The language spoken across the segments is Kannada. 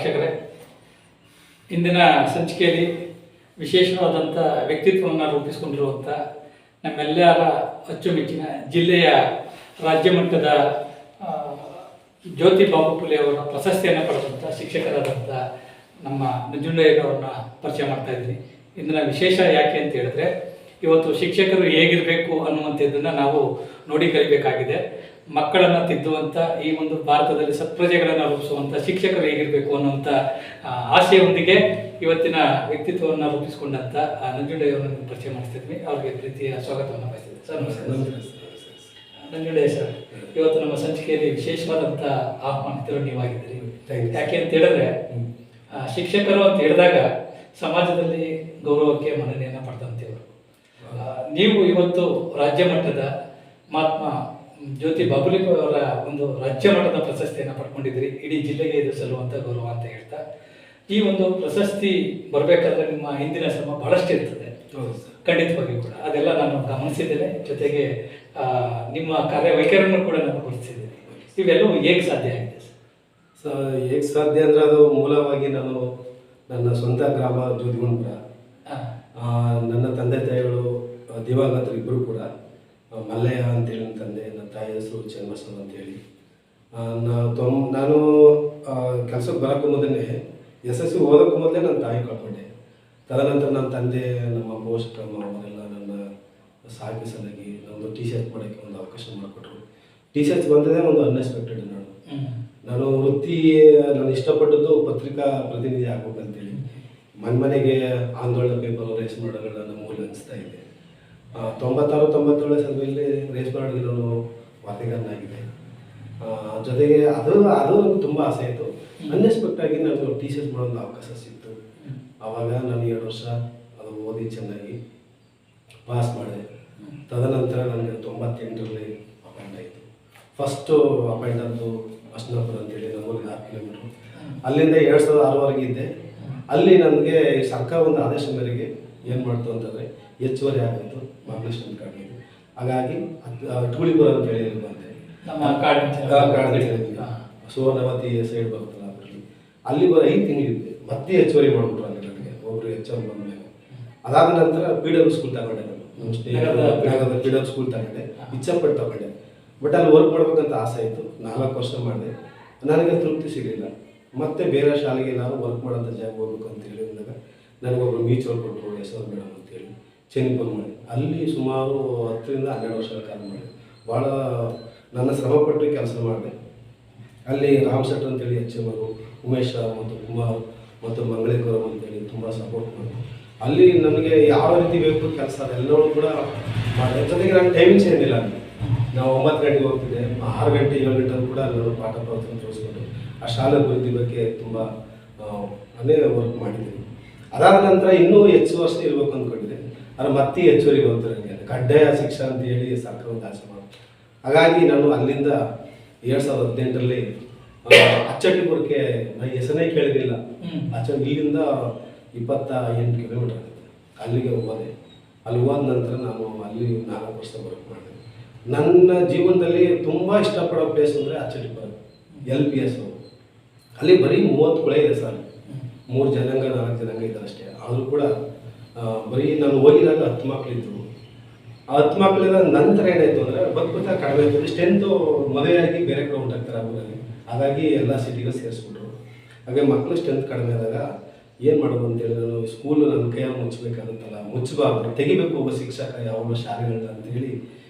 ವೀಕ್ಷಕರೇ, ಇಂದಿನ ಸಂಚಿಕೆಯಲ್ಲಿ ವಿಶೇಷವಾದಂಥ ವ್ಯಕ್ತಿತ್ವವನ್ನು ರೂಪಿಸಿಕೊಂಡಿರುವಂಥ ನಮ್ಮೆಲ್ಲರ ಅಚ್ಚುಮೆಚ್ಚಿನ ಜಿಲ್ಲೆಯ ರಾಜ್ಯ ಮಟ್ಟದ ಜ್ಯೋತಿ ಬಾಬು ಫುಲೆ ಅವರ ಪ್ರಶಸ್ತಿಯನ್ನು ಪಡೆದಂಥ ಶಿಕ್ಷಕರಾದಂಥ ನಮ್ಮ ನಂಜುಂಡಯ್ಯನವ್ರನ್ನ ಪರಿಚಯ ಮಾಡ್ತಾ ಇದ್ದೀನಿ. ಇಂದಿನ ವಿಶೇಷ ಯಾಕೆ ಅಂತ ಹೇಳಿದ್ರೆ, ಇವತ್ತು ಶಿಕ್ಷಕರು ಹೇಗಿರಬೇಕು ಅನ್ನುವಂಥದ್ದನ್ನು ನಾವು ನೋಡಿ ಕಲಿಬೇಕಾಗಿದೆ. ಮಕ್ಕಳನ್ನು ತಿದ್ದುವಂಥ ಈ ಒಂದು ಭಾರತದಲ್ಲಿ ಸತ್ಪ್ರಜೆಗಳನ್ನು ರೂಪಿಸುವಂಥ ಶಿಕ್ಷಕರು ಹೇಗಿರಬೇಕು ಅನ್ನುವಂಥ ಆಶೆಯೊಂದಿಗೆ ಇವತ್ತಿನ ವ್ಯಕ್ತಿತ್ವವನ್ನು ರೂಪಿಸಿಕೊಂಡಂಥ ನಂಜುಂಡಯ್ಯವ್ರನ್ನ ಪರಿಚಯ ಮಾಡಿಸ್ತಿದ್ವಿ. ಅವ್ರಿಗೆ ಪ್ರೀತಿಯ ಸ್ವಾಗತವನ್ನು ಬಯಸ್ತಿದ್ವಿ. ಸರ್ ನಮಸ್ಕಾರ. ನಂಜುಂಡಯ್ಯ ಸರ್, ಇವತ್ತು ನಮ್ಮ ಸಂಚಿಕೆಯಲ್ಲಿ ವಿಶೇಷವಾದಂಥ ಆಹ್ವಾನಿತರು ನೀವಾಗಿದ್ದೀರಿ. ಯಾಕೆ ಅಂತ ಹೇಳಿದ್ರೆ, ಶಿಕ್ಷಕರು ಅಂತ ಹೇಳಿದಾಗ ಸಮಾಜದಲ್ಲಿ ಗೌರವಕ್ಕೆ ಮನ್ನಣೆಯನ್ನು ಪಡೆದಂಥವ್ರು. ನೀವು ಇವತ್ತು ರಾಜ್ಯ ಮಟ್ಟದ ಮಹಾತ್ಮ ಜ್ಯೋತಿ ಬಾಬುಲಿ ಅವರ ಒಂದು ರಾಜ್ಯ ಮಟ್ಟದ ಪ್ರಶಸ್ತಿಯನ್ನು ಪಡ್ಕೊಂಡಿದ್ದೀರಿ. ಇಡೀ ಜಿಲ್ಲೆಗೆ ಇದು ಸಲ್ಲುವಂಥ ಗೌರವ ಅಂತ ಹೇಳ್ತಾ, ಈ ಒಂದು ಪ್ರಶಸ್ತಿ ಬರಬೇಕಾದ್ರೆ ನಿಮ್ಮ ಹಿಂದಿನ ಶ್ರಮ ಬಹಳಷ್ಟು ಇರ್ತದೆ. ಖಂಡಿತವಾಗಿಯೂ ಕೂಡ ಅದೆಲ್ಲ ನಾನು ಗಮನಿಸಿದ್ದೇನೆ. ಜೊತೆಗೆ ನಿಮ್ಮ ಕಾರ್ಯವೈಖರಿಯನ್ನು ಕೂಡ ನಾನು ಗುರುತಿಸಿದ್ದೇನೆ. ಇವೆಲ್ಲವೂ ಹೇಗೆ ಸಾಧ್ಯ ಆಗಿದೆ ಸರ್? ಹೇಗೆ ಸಾಧ್ಯ ಅಂದರೆ, ಅದು ಮೂಲವಾಗಿ ನಾನು ನನ್ನ ಸ್ವಂತ ಗ್ರಾಮ ಜ್ಯೋತಿಗುಂಡ್ಪುರ. ನನ್ನ ತಂದೆ ತಾಯಿಗಳು ದಿವಂಗತರು ಇಬ್ಬರು ಕೂಡ. ಮಲ್ಲಯ್ಯ ಅಂತೇಳಿ ನನ್ನ ತಂದೆ, ನನ್ನ ತಾಯಿ ಹೆಸರು ಚನ್ನಬಸವ ಅಂತೇಳಿ. ನಾನು ಕೆಲಸಕ್ಕೆ ಬರೋಕ್ಕೂ ಮೊದಲೇ SSC ಓದೋಕ್ಕೂ ಮೊದಲೇ ನನ್ನ ತಾಯಿ ಕಳ್ಕೊಂಡೆ. ತದನಂತರ ನನ್ನ ತಂದೆ, ನಮ್ಮ ಪೋಷಕರು ಅವರೆಲ್ಲ ನನ್ನ ಸಾಕಿ ಸಲಗಿ ನಮ್ಮದು ಟೀಚರ್ಸ್ ಮಾಡೋಕ್ಕೆ ಒಂದು ಅವಕಾಶ ಮಾಡಿಕೊಟ್ರು. ಟೀಚರ್ಸ್ ಬಂದದೇ ಒಂದು ಅನ್ಎಕ್ಸ್ಪೆಕ್ಟೆಡ್. ನಾನು ವೃತ್ತಿ ನಾನು ಇಷ್ಟಪಟ್ಟದ್ದು ಪತ್ರಿಕಾ ಪ್ರತಿನಿಧಿ ಆಗ್ಬೇಕಂತೇಳಿ ಮನೆಗೆ ಆಂದೋಲನ ಪೇಪರ್ ರೇಸ್ ಮಾಡೋಗಳ ನಮ್ಮ ಮೂಲ ಅನಿಸ್ತಾ ಇದೆ. 96-97 ಸಮಯದಲ್ಲಿ ರೇಸ್ ಮಾಡೋಕ್ಕೆ ನಾನು ವಾರ್ತೆಗಾರನಾಗಿದೆ. ಜೊತೆಗೆ ಅದು ನನಗೆ ತುಂಬ ಆಸೆ ಆಯಿತು. ಅನ್ಎಕ್ಸ್ಪೆಕ್ಟ್ ಆಗಿ ನಾನು ಟೀಚರ್ಸ್ ಮಾಡೋ ಒಂದು ಅವಕಾಶ ಸಿಕ್ತು. ಆವಾಗ ನಾನು 2 ವರ್ಷ ಅದು ಓದಿ ಚೆನ್ನಾಗಿ ಪಾಸ್ ಮಾಡಿದೆ. ತದನಂತರ ನನಗೆ 98ರಲ್ಲಿ ಅಪಾಯಿಂಟ್ ಆಯಿತು. ಫಸ್ಟು ಅಪಾಯಿಂಟ್ ಆದ್ದು ಅಶ್ನಾಪುರ ಅಂತೇಳಿ ನಮ್ಮೂರಿಗೆ 6 ಕಿಲೋಮೀಟ್ರು. ಅಲ್ಲಿಂದ 2006ವರೆಗೆ ಇದ್ದೆ. ಅಲ್ಲಿ ನನಗೆ ಸರ್ಕಾರ ಒಂದು ಆದೇಶ ಮೇರೆಗೆ ಏನು ಮಾಡ್ತು ಅಂತಂದರೆ ಹೆಚ್ಚುವರಿ ಆಗೋಯಿತು ಮಾರ್ಗದರ್ಶನ ಕಾಡಿಗೆ. ಹಾಗಾಗಿ ಟೂಳಿಪುರ ಅಂತೇಳಿ ಬಂದೆ. ಸುವರ್ಣವತಿ ಸೈಡ್ ಬರುತ್ತಲ್ಲ ಅದರಲ್ಲಿ ಅಲ್ಲಿ 5 ತಿಂಗಳಿದ್ದೆ. ಮತ್ತೆ ಹೆಚ್ಚುವರಿ ಮಾಡಿಬಿಟ್ರು ಅಲ್ಲಿ ನನಗೆ ಒಬ್ಬರು ಹೆಚ್ಚು ಬಂದ ಮೇಲೆ. ಅದಾದ ನಂತರ PW ಸ್ಕೂಲ್ ತಗೊಂಡೆ. ನಾನು PW ಸ್ಕೂಲ್ ತಗೊಂಡೆ, ಇಚ್ಛಾಪಟ್ಟು ತಗೊಂಡೆ. ಬಟ್ ಅಲ್ಲಿ ವರ್ಕ್ ಮಾಡ್ಬೇಕಂತ ಆಸೆ ಆಯಿತು. 4 ವರ್ಷ ಮಾಡಿದೆ. ನನಗೆ ತೃಪ್ತಿ ಸಿಗಲಿಲ್ಲ. ಮತ್ತೆ ಬೇರೆ ಶಾಲೆಗೆ ನಾವು ವರ್ಕ್ ಮಾಡೋಂಥ ಜಾಗ ಹೋಗ್ಬೇಕು ಅಂತ ಹೇಳಿದಾಗ ನನಗೊಬ್ಬರು ಮ್ಯೂಚುವಲ್ ಕೊಟ್ಟರು, SR ಮೇಡಮ್ ಅಂತೇಳಿ ಚೆನ್ನಪುರ ಮಾಡಿ. ಅಲ್ಲಿ ಸುಮಾರು 10ರಿಂದ 12 ವರ್ಷಗಳ ಕಾಲ ಮಾಡಿ ಭಾಳ ನನ್ನ ಶ್ರಮಪಟ್ಟು ಕೆಲಸ ಮಾಡಿದೆ. ಅಲ್ಲಿ ರಾಮ್ ಶೆಟ್ಟರ್ ಅಂತೇಳಿ HM ಅವರು, ಉಮೇಶ್ ಮತ್ತು ಕುಮಾರ್ ಮತ್ತು ಮಂಗಳೇಶ್ವರಂ ಅಂತೇಳಿ ತುಂಬ ಸಪೋರ್ಟ್ ಮಾಡಿದ್ರು. ಅಲ್ಲಿ ನನಗೆ ಯಾವ ರೀತಿ ಬೇಕು ಕೆಲಸ ಅದೆಲ್ಲವೂ ಕೂಡ ಮಾಡಿದೆ. ಜೊತೆಗೆ ನನ್ನ ಟೈಮಿಂಗ್ಸ್ ಏನಿಲ್ಲ. ಅಲ್ಲಿ ನಾವು 9 ಗಂಟೆಗೆ ಹೋಗ್ತಿದ್ದೆ, 6 ಗಂಟೆ 7 ಗಂಟೆ ಕೂಡ ಅಲ್ಲಿ ಪಾಠ ಪ್ರವಚನ ತೋರಿಸ್ಕೊಂಡು ಆ ಶಾಲೆ ಅಭಿವೃದ್ಧಿ ಬಗ್ಗೆ ತುಂಬ ವರ್ಕ್ ಮಾಡಿದ್ದೀನಿ. ಅದಾದ ನಂತರ ಇನ್ನೂ ಹೆಚ್ಚು ವರ್ಷ ಇರಬೇಕು ಅಂದ್ಕೊಂಡಿದ್ದೆ. ಆದರೆ ಮತ್ತೆ ಹೆಚ್ಚುವರಿ ಬಂತು ನನಗೆ ಕಡ್ಡಾಯ ಶಿಕ್ಷಣ ಅಂತ ಹೇಳಿ ಸರ್ಕಾರ ಒಂದು ಆಸೆ ಮಾಡಿ. ಹಾಗಾಗಿ ನಾನು ಅಲ್ಲಿಂದ 2018ರಲ್ಲಿ ಅಚ್ಚಟ್ಟಿಪುರಕ್ಕೆ ನಾನು ಹೆಸರೇ ಕೇಳಿರಲಿಲ್ಲ. ಇಲ್ಲಿಂದ 28 ಕಿಲೋಮೀಟರ್ ಆಗುತ್ತೆ. ಅಲ್ಲಿಗೆ ಹೋದೆ. ಅಲ್ಲಿ ಹೋದ ನಂತರ ನಾನು ಅಲ್ಲಿ 4 ವರ್ಷ ವರ್ಕ್ ಮಾಡಿದೆ. ನನ್ನ ಜೀವನದಲ್ಲಿ ತುಂಬ ಇಷ್ಟಪಡೋ ಪ್ಲೇಸ್ ಅಂದರೆ ಅಚ್ಚಟ್ಟಿಪುರ LPS. ಅಲ್ಲಿ ಬರೀ 30 ಕೊಳೆ ಇದೆ ಸರ್. 3 ಜನಾಂಗ 4 ಜನಾಂಗ ಇದ್ದಾರೆ ಅಷ್ಟೇ. ಆದರೂ ಕೂಡ ಬರೀ ನಾನು ಹೋಗಿದಾಗ 10 ಮಕ್ಕಳಿದ್ರು. ಆ 10 ಮಕ್ಕಳಿದ ನಂತರ ಏನಾಯಿತು ಅಂದರೆ ಬದುಕುತ್ತಾ ಕಡಿಮೆ ಆಯಿತು. ಸ್ಟ್ರೆಂತು ಮದುವೆಯಾಗಿ ಬೇರೆ ಕಡೆ ಉಂಟಾಗ್ತಾರೆ ಊರಲ್ಲಿ. ಹಾಗಾಗಿ ಎಲ್ಲ ಸಿಟಿಗೆ ಸೇರಿಸ್ಬಿಟ್ರು. ಹಾಗೆ ಮಕ್ಕಳು ಸ್ಟ್ರೆಂತ್ ಕಡಿಮೆ ಆದಾಗ ಏನು ಮಾಡೋದು ಅಂತೇಳಿ ನಾನು ಸ್ಕೂಲು ನನ್ನ ಕೈಯಲ್ಲಿ ಮುಚ್ಚಬೇಕಾಗುತ್ತಲ್ಲ, ಮುಚ್ಚಬಾರ್ದು, ತೆಗಿಬೇಕು ಒಬ್ಬ ಶಿಕ್ಷಕ ಯಾವ ಶಾಲೆಗಳನ್ನ ಅಂತೇಳಿ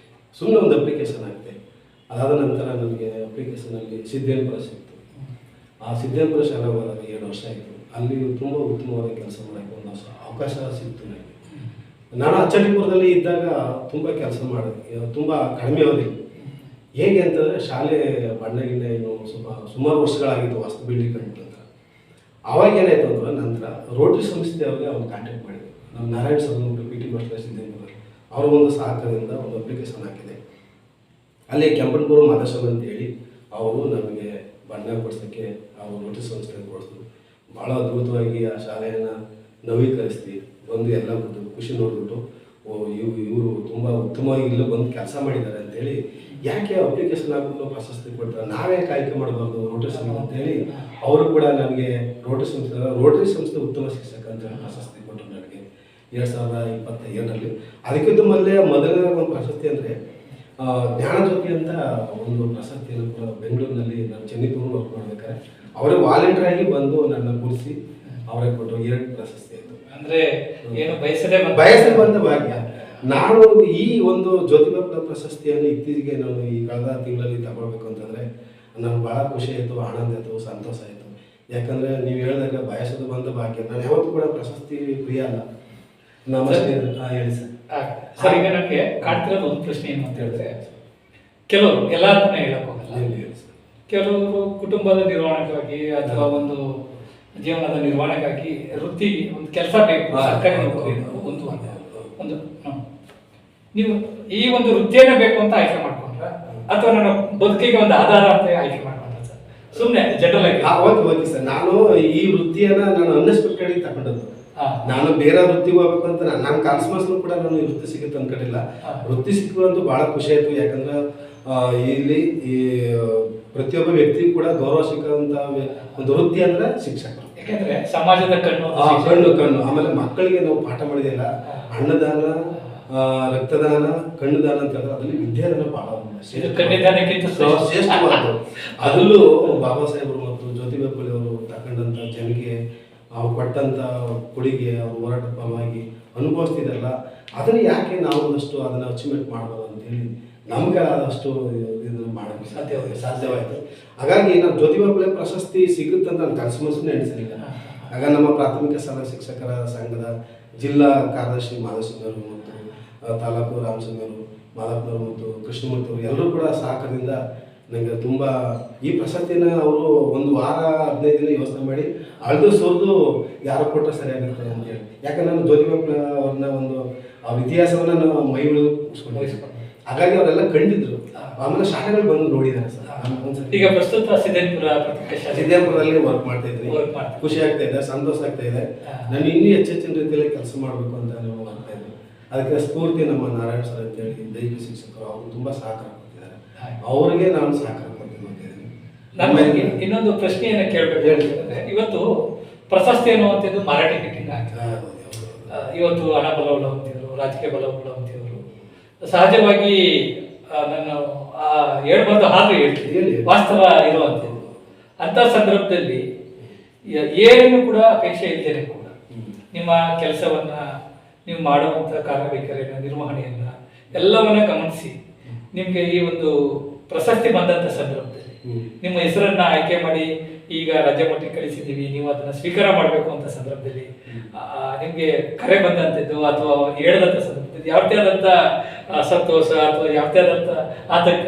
ಸುಮ್ಮನೆ ಒಂದು ಅಪ್ಲಿಕೇಶನ್ ಆಗಿದೆ. ಅದಾದ ನಂತರ ನನಗೆ ಅಪ್ಲಿಕೇಶನಲ್ಲಿ ಸಿದ್ದೇಶ್ವರ ಸಿಕ್ತು. ಆ ಸಿದ್ದೇಶ್ವರ ಶಾಲೆ ಹೋದಾಗ 7 ವರ್ಷ ಆಯಿತು. ಅಲ್ಲಿ ತುಂಬ ಉತ್ತಮವಾದ ಕೆಲಸ ಮಾಡೋಕ್ಕೆ ಒಂದು ಅವಕಾಶ ಸಿಕ್ತು ನನಗೆ. ನಾನು ಅಚ್ಚಟ್ಟಿಪುರದಲ್ಲಿ ಇದ್ದಾಗ ತುಂಬ ಕೆಲಸ ಮಾಡಿದೆ, ತುಂಬ ಕಡಿಮೆ ಅವಧಿ. ಹೇಗೆ ಅಂತಂದರೆ ಶಾಲೆ ಬಣ್ಣ ಗಿಣ್ಣ ಏನು ಸುಮಾರು ವರ್ಷಗಳಾಗಿತ್ತು ಹೊಸ ಬಿಲ್ಡಿಂಗ್ ಕಂಡು ಅಂತ. ಆವಾಗ ಏನಾಯಿತು ಅಂದ್ರೆ ನಂತರ ರೋಟರಿ ಸಂಸ್ಥೆಯವ್ರಿಗೆ ಅವ್ರು ಕಾಂಟ್ಯಾಕ್ಟ್ ಮಾಡಿದ್ರು. ನಮ್ಮ Narayana sir PT master Siddeshwara ಅವರ ಒಂದು ಸಹಕಾರದಿಂದ ಒಂದು ಅಪ್ಲಿಕೇಶನ್ ಹಾಕಿದೆ. ಅಲ್ಲಿ ಕೆಂಪನಪುರ ಮಾದೇಶ್ವರ ಅಂತೇಳಿ ಅವರು ನಮಗೆ ಬಣ್ಣ ಕೊಡ್ಸೋಕ್ಕೆ ಅವರು ರೋಟರಿ ಸಂಸ್ಥೆ ಕೊಡಿಸಿದ್ರು. ಭಾಳ ಅದ್ಭುತವಾಗಿ ಆ ಶಾಲೆಯನ್ನು ನವೀಕರಿಸ್ತೀವಿ ಬಂದು ಎಲ್ಲ ಬಿಟ್ಟು ಖುಷಿ ನೋಡಿಬಿಟ್ಟು ಇವರು ತುಂಬ ಉತ್ತಮವಾಗಿ ಇಲ್ಲೂ ಬಂದು ಕೆಲಸ ಮಾಡಿದ್ದಾರೆ ಅಂತೇಳಿ ಯಾಕೆ ಅಪ್ಲಿಕೇಶನ್ ಹಾಕ್ಬಿಟ್ಟು ಪ್ರಶಸ್ತಿ ಕೊಡ್ತಾರೆ, ನಾವೇ ಆಯ್ಕೆ ಮಾಡಬಾರ್ದು ರೋಟರಿ ಸಂಘ ಅಂತೇಳಿ ಅವರು ಕೂಡ ನನಗೆ ರೋಟರಿ ಸಂಸ್ಥೆ ಉತ್ತಮ ಶಿಕ್ಷಕ ಅಂತ ಪ್ರಶಸ್ತಿ ಕೊಟ್ಟರು ನನಗೆ 2027ರಲ್ಲಿ. ಅದಕ್ಕಿಂತ ಮೊದಲನೇ ಒಂದು ಪ್ರಶಸ್ತಿ ಅಂದರೆ ಜ್ಞಾನಜ್ಯೋತಿ ಅಂತ ಒಂದು ಪ್ರಶಸ್ತಿಯನ್ನು ಕೂಡ ಬೆಂಗಳೂರಿನಲ್ಲಿ ನಾನು ಚೆನ್ನೈಪುರ ವರ್ಕ್ ಮಾಡ್ಬೇಕಾದ್ರೆ ಅವರೇ ವಾಲಂಟಿಯರ್ ಆಗಿ ಬಂದು ನನ್ನ ಕೂರಿಸಿ ಅವರೇ ಕೊಟ್ಟರು 2 ಪ್ರಶಸ್ತಿ ಆಯಿತು. ಅಂದ್ರೆ ಏನು ಬಯಸದೆ ಬಂದ ಭಾಗ್ಯ. ನಾನು ಈ ಒಂದು ಜ್ಯೋತಿಬಾ ಫುಲೆ ಪ್ರಶಸ್ತಿಯನ್ನು ಇತ್ತೀಚೆಗೆ ನಾನು ಈ ಕಳೆದ ತಿಂಗಳಲ್ಲಿ ತಗೊಳ್ಬೇಕು ಅಂತಂದರೆ ನನಗೆ ಭಾಳ ಖುಷಿ ಆಯಿತು, ಆನಂದ ಆಯಿತು, ಸಂತೋಷ ಆಯಿತು. ಯಾಕಂದರೆ ನೀವು ಹೇಳಿದಾಗ ಬಯಸದು ಬಂದ ಭಾಗ್ಯ. ನಾನು ಯಾವತ್ತೂ ಕೂಡ ಪ್ರಶಸ್ತಿ ಪ್ರಿಯ ಅಲ್ಲ. ನಮಸ್ತೆ ಹೇಳಿ ಸರ್. ಸರ್, ಈಗ ನನಗೆ ಕಾಡ್ತಿರೋದು ಒಂದು ಪ್ರಶ್ನೆ ಏನು ಅಂತ ಹೇಳಿದ್ರೆ, ಕೆಲವರು ಎಲ್ಲರನ್ನ ಹೇಳಕ್ ಹೋಗಲ್ಲ, ಕೆಲವರು ಕುಟುಂಬದ ನಿರ್ವಹಣೆಗಾಗಿ ಅಥವಾ ಒಂದು ಜೀವನದ ನಿರ್ವಹಣೆಗಾಗಿ ವೃತ್ತಿ ಒಂದು ಕೆಲಸ ಬೇಕು, ಸರ್ಕಾರಿ ನೌಕರಿ ಒಂದು ನೀವು ಈ ಒಂದು ವೃತ್ತಿಯನ್ನೇ ಬೇಕು ಅಂತ ಆಯ್ಕೆ ಮಾಡ್ಕೊಂಡ್ರ ಅಥವಾ ನನ್ನ ಬದುಕಿಗೆ ಒಂದು ಆಧಾರ ಅಂತ ಆಯ್ಕೆ ಮಾಡ್ಕೊಂಡ್ರ ಸರ್? ಸುಮ್ಮನೆ ಜನರಲ್ ಆಗಿ. ಓಕೆ ಸರ್, ನಾನು ಈ ವೃತ್ತಿಯನ್ನ ನಾನು ಅನ್ಎಕ್ಸ್ಪೆಕ್ಟೆಡ್ ಆಗಿ ತಗೊಂಡದ್ದು. ನಾನು ಬೇರೆ ವೃತ್ತಿಗೆ ಹೋಗ್ಬೇಕು ಅಂತ ನನ್ನ ಕಾನ್ಸ್ಮಸ್ನು ಕೂಡ ನಾನು ಈ ವೃತ್ತಿ ಸಿಗುತ್ತೆ ಅನ್ಕೊಂಡಿಲ್ಲ. ವೃತ್ತಿ ಸಿಕ್ಕುವಂತೂ ಬಹಳ ಖುಷಿ ಆಯ್ತು. ಯಾಕಂದ್ರೆ ಇಲ್ಲಿ ಈ ಪ್ರತಿಯೊಬ್ಬ ವ್ಯಕ್ತಿಗೂ ಕೂಡ ಗೌರವ ಸಿಕ್ಕಂತ ಒಂದು ವೃತ್ತಿ ಅಂದ್ರೆ ಶಿಕ್ಷಕರು. ಯಾಕಂದ್ರೆ ಸಮಾಜದ ಕಣ್ಣು. ಆಮೇಲೆ ಮಕ್ಕಳಿಗೆ ನಾವು ಪಾಠ ಮಾಡಿದಿಲ್ಲ, ಅನ್ನದಾನ, ರಕ್ತದಾನ, ಕಣ್ಣುದಾನ ಅಂತ ಹೇಳಿದ್ರೆ ಅದರಲ್ಲಿ ವಿದ್ಯಾದಾನ ಬಹಳ ಶ್ರೇಷ್ಠವಾದ್ದು. ಅದರಲ್ಲೂ ಬಾಬಾ ಸಾಹೇಬರು ಮತ್ತು ಜ್ಯೋತಿಬಾ ಫುಲೆ ಅವರು ತಗೊಂಡಂತ ಜನಕ್ಕೆ ಅವ್ರು ಕೊಟ್ಟಂತ ಕೊಡುಗೆ, ಅವ್ರ ಹೋರಾಟ ಫಲವಾಗಿ ಅನುಭವಿಸ್ತಿದಾರಲ್ಲ, ಅದನ್ನ ಯಾಕೆ ನಾವು ಒಂದಷ್ಟು ಅದನ್ನ ಅಚೀವ್ಮೆಂಟ್ ಮಾಡ್ಬೋದು ಅಂತೇಳಿ ನಮ್ಗೆ ಆದಷ್ಟು ಇದನ್ನು ಮಾಡೋಕ್ಕೆ ಸಾಧ್ಯವಾಯಿತು. ಹಾಗಾಗಿ ನಾವು ಜ್ಯೋತಿಬಾ ಫುಲೆ ಪ್ರಶಸ್ತಿ ಸಿಗುತ್ತಂತ ನಾನು ಕನಸು ಎಣಿಸಲಿಲ್ಲ. ಆಗ ನಮ್ಮ ಪ್ರಾಥಮಿಕ ಶಾಲಾ ಶಿಕ್ಷಕರ ಸಂಘದ ಜಿಲ್ಲಾ ಕಾರ್ಯದರ್ಶಿ ಮಾಧವಸಿಂಗರು ಮತ್ತು ತಾಲೂಕು ರಾಮಸಿಂಗರು, ಮಾಧಪ್ಪನವರು ಮತ್ತು ಕೃಷ್ಣಮೂರ್ತಿ ಅವರು ಎಲ್ಲರೂ ಕೂಡ ಸಹಕಾರದಿಂದ ನನಗೆ ತುಂಬ ಈ ಪ್ರಶಸ್ತಿನ ಅವರು ಒಂದು ವಾರ 15 ದಿನ ಯೋಚನೆ ಮಾಡಿ ಅಳ್ದು ಸುರಿದು ಯಾರು ಕೊಟ್ಟರೆ ಸರಿಯಾಗುತ್ತೆ ಅಂತೇಳಿ. ಯಾಕಂದ್ರೆ ನಾನು ಜ್ಯೋತಿಬಾ ಫುಲೆ ಅವ್ರನ್ನ ಒಂದು ಅವ್ರ ಇತಿಹಾಸವನ್ನು ನಾವು ಮೈ ಉಳಿಸ್ಕೊಂಡು ಹಾಗಾಗಿ ಅವರೆಲ್ಲ ಕಂಡಿದ್ರು. ಆಮೇಲೆ ಶಾಲೆಗಳು ಬಂದು ನೋಡಿದ್ದಾರೆ ಸರ್. ಈಗ ಪ್ರಸ್ತುತ ಸಿದ್ದೇಪುರದಲ್ಲಿ ವರ್ಕ್ ಮಾಡ್ತಾ ಇದ್ದೀನಿ. ಖುಷಿ ಆಗ್ತಾ ಇದೆ, ಸಂತೋಷ ಆಗ್ತಾ ಇದೆ. ನಾನು ಇನ್ನೂ ಹೆಚ್ಚಿನ ರೀತಿಯಲ್ಲಿ ಕೆಲಸ ಮಾಡಬೇಕು ಅಂತ ನಾವು ಮಾಡ್ತಾ ಇದ್ದೀನಿ. ಅದಕ್ಕೆ ಸ್ಫೂರ್ತಿ ನಮ್ಮ ನಾರಾಯಣ ಸರ್ ಅಂತೇಳಿ ದೈಹಿಕ ಶಿಕ್ಷಕರು, ಅವರು ತುಂಬ ಸಹಕಾರ ಕೊಡ್ತಿದ್ದಾರೆ. ಅವರಿಗೆ ನಾನು ಸಹಕಾರ ಕೊಡ್ತೀನಿ. ನಮಗೆ ಇನ್ನೊಂದು ಪ್ರಶ್ನೆಯನ್ನು ಕೇಳಬೇಕು ಹೇಳಿದ್ರೆ, ಇವತ್ತು ಪ್ರಶಸ್ತಿ ಅನ್ನುವಂಥದ್ದು ಮರಾಠಿ ಕಿಟ್ಟಿಂಗ್ ಆಗಿದೆ. ಇವತ್ತು ಹಣ ಬಲವುಳ್ಳ ಅಂತಿದ್ರು, ರಾಜಕೀಯ ಬಲವುಳ್ಳ ಅಂತಿದ್ರು. ಸಹಜವಾಗಿ ನಾನು ಹೇಳ್ಬಾರ್ದು, ಆದ್ರೂ ಹೇಳ್ತೀನಿ, ವಾಸ್ತವ ಇರುವಂಥದ್ದು. ಅಂಥ ಸಂದರ್ಭದಲ್ಲಿ ಏನು ಕೂಡ ಅಪೇಕ್ಷೆ ಇದ್ದೇನೆ ಕೂಡ ನಿಮ್ಮ ಕೆಲಸವನ್ನ, ನೀವು ಮಾಡುವಂಥ ಕಾರ್ಯವೈಖರಿಯನ್ನು, ನಿರ್ವಹಣೆಯನ್ನ ಎಲ್ಲವನ್ನ ಗಮನಿಸಿ ನಿಮಗೆ ಈ ಒಂದು ಪ್ರಶಸ್ತಿ ಬಂದಂಥ ಸಂದರ್ಭದಲ್ಲಿ ನಿಮ್ಮ ಹೆಸರನ್ನ ಆಯ್ಕೆ ಮಾಡಿ ಈಗ ರಾಜ್ಯ ಮಟ್ಟಿಗೆ ಕಳಿಸಿದ್ದೀವಿ, ನೀವು ಅದನ್ನ ಸ್ವೀಕಾರ ಮಾಡಬೇಕು ಅಂತ ಸಂದರ್ಭದಲ್ಲಿ ನಿಮಗೆ ಕರೆ ಬಂದಂಥದ್ದು ಅಥವಾ ಹೇಳಿದಂಥ ಸಂದರ್ಭದಲ್ಲಿ ಯಾವ್ದೇ ಆದಂಥ ಸಂತೋಷ ಅಥವಾ ಯಾವ್ದೇ ಆದಂಥ ಆತಂಕ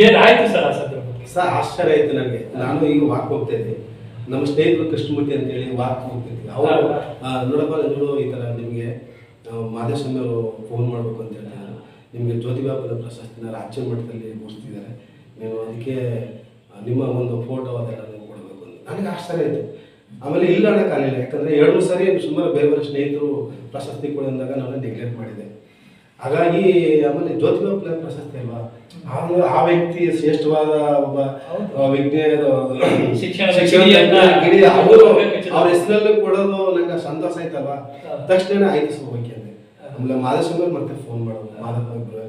ಏನಾಯ್ತು ಸರ್ ಆ ಸಂದರ್ಭದಲ್ಲಿ? ಸರ್ ಆಶ್ಚರ್ಯ ಆಯ್ತು ನನಗೆ. ನಾನು ಈಗ ವಾಕ್ ಹೋಗ್ತಾ ಇದ್ದೆ, ನಮ್ಮ ಸ್ನೇಹಿತರು ಕೃಷ್ಣಮೂರ್ತಿ ಅಂತೇಳಿ ವಾಕ್ ಹೋಗ್ತಿದ್ವಿ. ಅವರು ನೋಡಪ್ಪ ನೋಡು, ಈ ಥರ ನಿಮಗೆ ಮಾದೇಶ್ ಅವರು ಫೋನ್ ಮಾಡಬೇಕು ಅಂತ ಹೇಳ್ತಾರೆ, ನಿಮಗೆ ಜ್ಯೋತಿಬಾ ಫುಲೆ ಪ್ರಶಸ್ತಿನ ರಾಜ್ಯ ಮಟ್ಟದಲ್ಲಿ ಘೋಷಿಸಿದ್ದಾರೆ, ನೀವು ಅದಕ್ಕೆ ನಿಮ್ಮ ಒಂದು ಫೋಟೋ ಅದೆಲ್ಲ ನೀವು ಕೊಡಬೇಕು ಅಂತ. ನನಗೆ ಆಶ್ಚರ್ಯ ಆಯಿತು. ಆಮೇಲೆ ಇಲ್ಲ ಅನ್ನೋಕ್ಕಾಗಲಿಲ್ಲ. ಯಾಕಂದರೆ 2 ಸಾರಿ ಸುಮಾರು ಬೇರೆ ಬೇರೆ ಸ್ನೇಹಿತರು ಪ್ರಶಸ್ತಿ ಕೊಡಂದಾಗ ನಾನು ನೆಗ್ಲೆಕ್ಟ್ ಮಾಡಿದೆ. ಹಾಗಾಗಿ ಆಮೇಲೆ ಜ್ಯೋತಿಬಾ ಫುಲೆ ಪ್ರಶಸ್ತಿ ಅಲ್ವಾ, ಆ ವ್ಯಕ್ತಿ ಶ್ರೇಷ್ಠವಾದ ಒಬ್ಬ ವಿಜ್ಞಾನದ ಅವರು ಅವ್ರ ಹೆಸರಲ್ಲೂ ಕೊಡೋದು ನಂಗೆ ಸಂತೋಷ ಆಯ್ತಲ್ವಾ. ತಕ್ಷಣ ಆಯ್ತು ಹೋಗ್ಬೇಕಂದೆ. ಆಮೇಲೆ ಮಾದೇಶ್ವರ ಮತ್ತೆ ಫೋನ್ ಮಾಡೋದು, ಮಾದಪ್ಪ ಇಬ್ಬರು